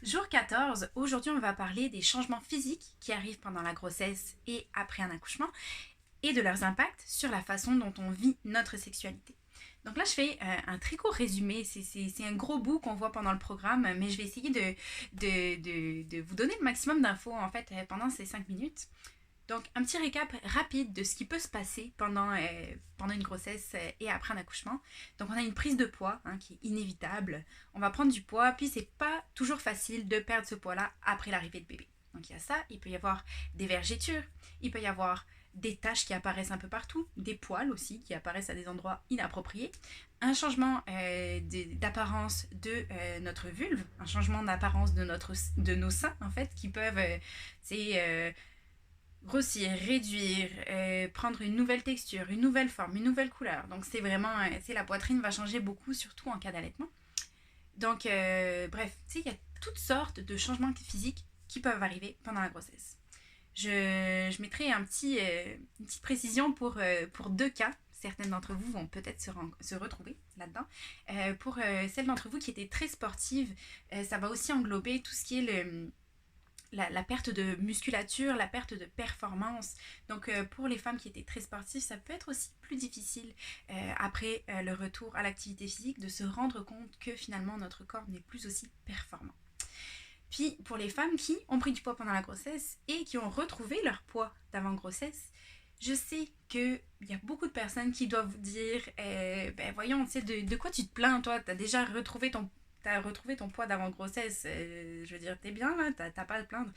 Jour 14, aujourd'hui on va parler des changements physiques qui arrivent pendant la grossesse et après un accouchement et de leurs impacts sur la façon dont on vit notre sexualité. Donc là je fais un très court résumé, c'est un gros bout qu'on voit pendant le programme, mais je vais essayer de vous donner le maximum d'infos en fait pendant ces 5 minutes. Donc, un petit récap rapide de ce qui peut se passer pendant une grossesse et après un accouchement. Donc, on a une prise de poids qui est inévitable. On va prendre du poids, puis c'est pas toujours facile de perdre ce poids-là après l'arrivée de bébé. Donc, il y a ça, il peut y avoir des vergetures, il peut y avoir des taches qui apparaissent un peu partout, des poils aussi qui apparaissent à des endroits inappropriés, un changement d'apparence de notre vulve, un changement d'apparence de nos seins en fait, qui peuvent, grossir, réduire, prendre une nouvelle texture, une nouvelle forme, une nouvelle couleur. Donc c'est vraiment, la poitrine va changer beaucoup, surtout en cas d'allaitement. Donc bref, il y a toutes sortes de changements physiques qui peuvent arriver pendant la grossesse. Je mettrai une petite précision pour deux cas. Certaines d'entre vous vont peut-être se retrouver là-dedans. Pour celles d'entre vous qui étaient très sportives, ça va aussi englober tout ce qui est la perte de musculature, la perte de performance. Donc pour les femmes qui étaient très sportives, ça peut être aussi plus difficile après le retour à l'activité physique de se rendre compte que finalement notre corps n'est plus aussi performant. Puis pour les femmes qui ont pris du poids pendant la grossesse et qui ont retrouvé leur poids d'avant grossesse, je sais qu'il y a beaucoup de personnes qui doivent vous dire voyons, tu sais, de quoi tu te plains, toi, t'as retrouvé ton poids d'avant grossesse, je veux dire, t'es bien là, t'as pas à te plaindre.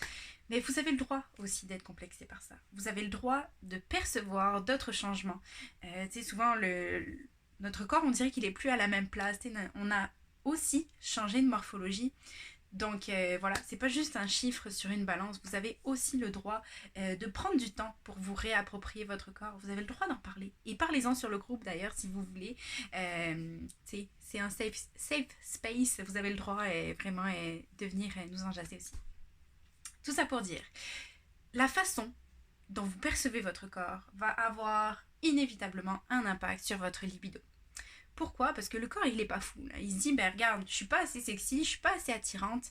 Mais vous avez le droit aussi d'être complexé par ça. Vous avez le droit de percevoir d'autres changements. Tu sais, souvent, notre corps, on dirait qu'il est plus à la même place. On a aussi changé de morphologie. Donc voilà, c'est pas juste un chiffre sur une balance. Vous avez aussi le droit de prendre du temps pour vous réapproprier votre corps. Vous avez le droit d'en parler. Et parlez-en sur le groupe d'ailleurs si vous voulez. C'est un safe space. Vous avez le droit vraiment de venir nous en jaser aussi. Tout ça pour dire, la façon dont vous percevez votre corps va avoir inévitablement un impact sur votre libido. Pourquoi? Parce que le corps, il est pas fou. Là. Il se dit, ben regarde, je suis pas assez sexy, je suis pas assez attirante.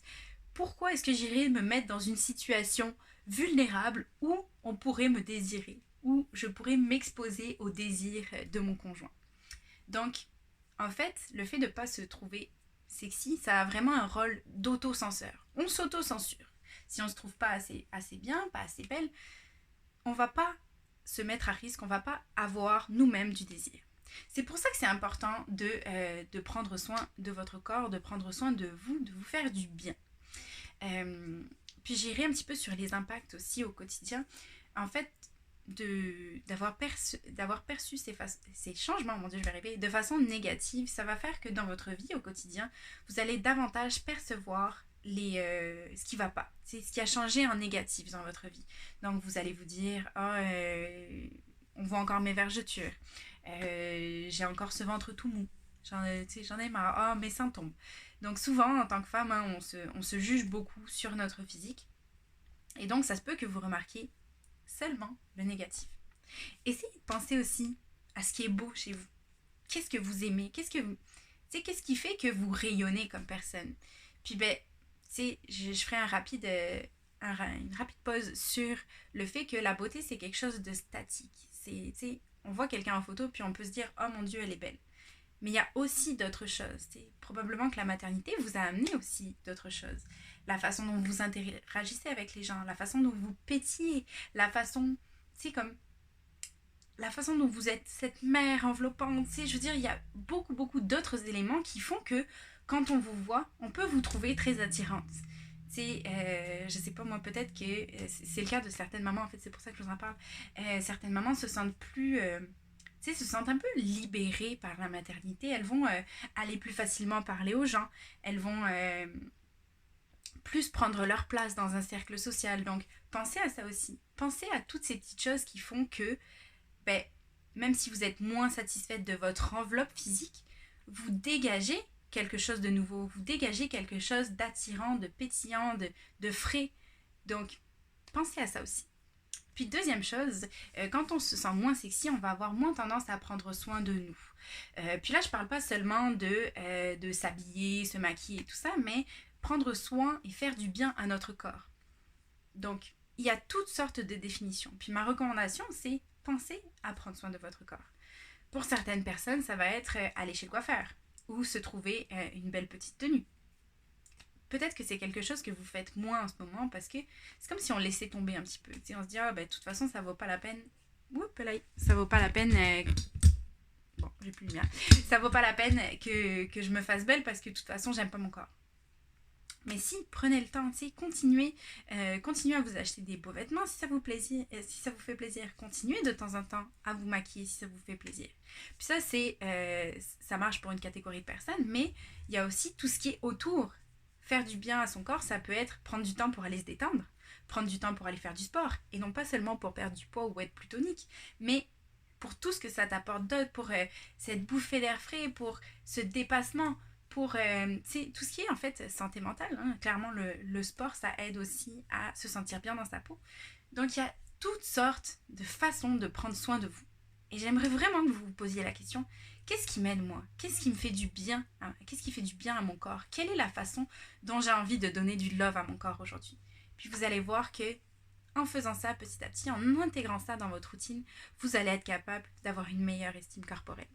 Pourquoi est-ce que j'irais me mettre dans une situation vulnérable où on pourrait me désirer, où je pourrais m'exposer au désir de mon conjoint? Donc, en fait, le fait de ne pas se trouver sexy, ça a vraiment un rôle d'autocenseur. On s'auto-censure. Si on ne se trouve pas assez bien, pas assez belle, on ne va pas se mettre à risque, on ne va pas avoir nous-mêmes du désir. C'est pour ça que c'est important de prendre soin de votre corps, de prendre soin de vous faire du bien. Puis j'irai un petit peu sur les impacts aussi au quotidien. En fait, d'avoir perçu ces changements, mon Dieu, je vais arriver, de façon négative, ça va faire que dans votre vie au quotidien, vous allez davantage percevoir ce qui ne va pas. C'est ce qui a changé en négatif dans votre vie. Donc vous allez vous dire, on voit encore mes vergetures. J'ai encore ce ventre tout mou. J'en ai marre. Oh, mes seins tombent. Donc souvent, en tant que femme, on se juge beaucoup sur notre physique. Et donc, ça se peut que vous remarquiez seulement le négatif. Essayez de penser aussi à ce qui est beau chez vous. Qu'est-ce que vous aimez? Qu'est-ce qui fait que vous rayonnez comme personne? Puis, je ferai une rapide pause sur le fait que la beauté, c'est quelque chose de statique. On voit quelqu'un en photo, puis on peut se dire « Oh mon Dieu, elle est belle ». Mais il y a aussi d'autres choses. Probablement que la maternité vous a amené aussi d'autres choses. La façon dont vous interagissez avec les gens, la façon dont vous pétillez, la façon dont vous êtes cette mère enveloppante. Je veux dire, il y a beaucoup, beaucoup d'autres éléments qui font que quand on vous voit, on peut vous trouver très attirante. Je sais pas moi, peut-être que c'est le cas de certaines mamans, en fait, c'est pour ça que je vous en parle. Certaines mamans se sentent plus... se sentent un peu libérées par la maternité. Elles vont aller plus facilement parler aux gens. Elles vont plus prendre leur place dans un cercle social. Donc, pensez à ça aussi. Pensez à toutes ces petites choses qui font que, même si vous êtes moins satisfaite de votre enveloppe physique, vous dégagez quelque chose de nouveau. Vous dégagez quelque chose d'attirant, de pétillant, de frais. Donc, pensez à ça aussi. Puis deuxième chose, quand on se sent moins sexy, on va avoir moins tendance à prendre soin de nous. Puis là, je parle pas seulement de s'habiller, se maquiller et tout ça, mais prendre soin et faire du bien à notre corps. Donc, il y a toutes sortes de définitions. Puis ma recommandation, c'est penser à prendre soin de votre corps. Pour certaines personnes, ça va être aller chez le coiffeur ou se trouver une belle petite tenue. Peut-être que c'est quelque chose que vous faites moins en ce moment parce que c'est comme si on laissait tomber un petit peu. On se dit, de toute façon, ça vaut pas la peine. Ça vaut pas la peine. Bon, j'ai plus le mien. Ça vaut pas la peine que je me fasse belle parce que de toute façon, j'aime pas mon corps. Mais si, prenez le temps, continuez à vous acheter des beaux vêtements si ça vous fait plaisir. Continuez de temps en temps à vous maquiller si ça vous fait plaisir. Puis ça, ça marche pour une catégorie de personnes, mais il y a aussi tout ce qui est autour. Faire du bien à son corps, ça peut être prendre du temps pour aller se détendre, prendre du temps pour aller faire du sport, et non pas seulement pour perdre du poids ou être plus tonique, mais pour tout ce que ça t'apporte d'autre, pour cette bouffée d'air frais, pour ce dépassement, pour tout ce qui est en fait santé mentale. Clairement, le sport, ça aide aussi à se sentir bien dans sa peau. Donc, il y a toutes sortes de façons de prendre soin de vous. Et j'aimerais vraiment que vous vous posiez la question, qu'est-ce qui m'aide moi? Qu'est-ce qui me fait du bien? Qu'est-ce qui fait du bien à mon corps? Quelle est la façon dont j'ai envie de donner du love à mon corps aujourd'hui? Puis vous allez voir que en faisant ça petit à petit, en intégrant ça dans votre routine, vous allez être capable d'avoir une meilleure estime corporelle.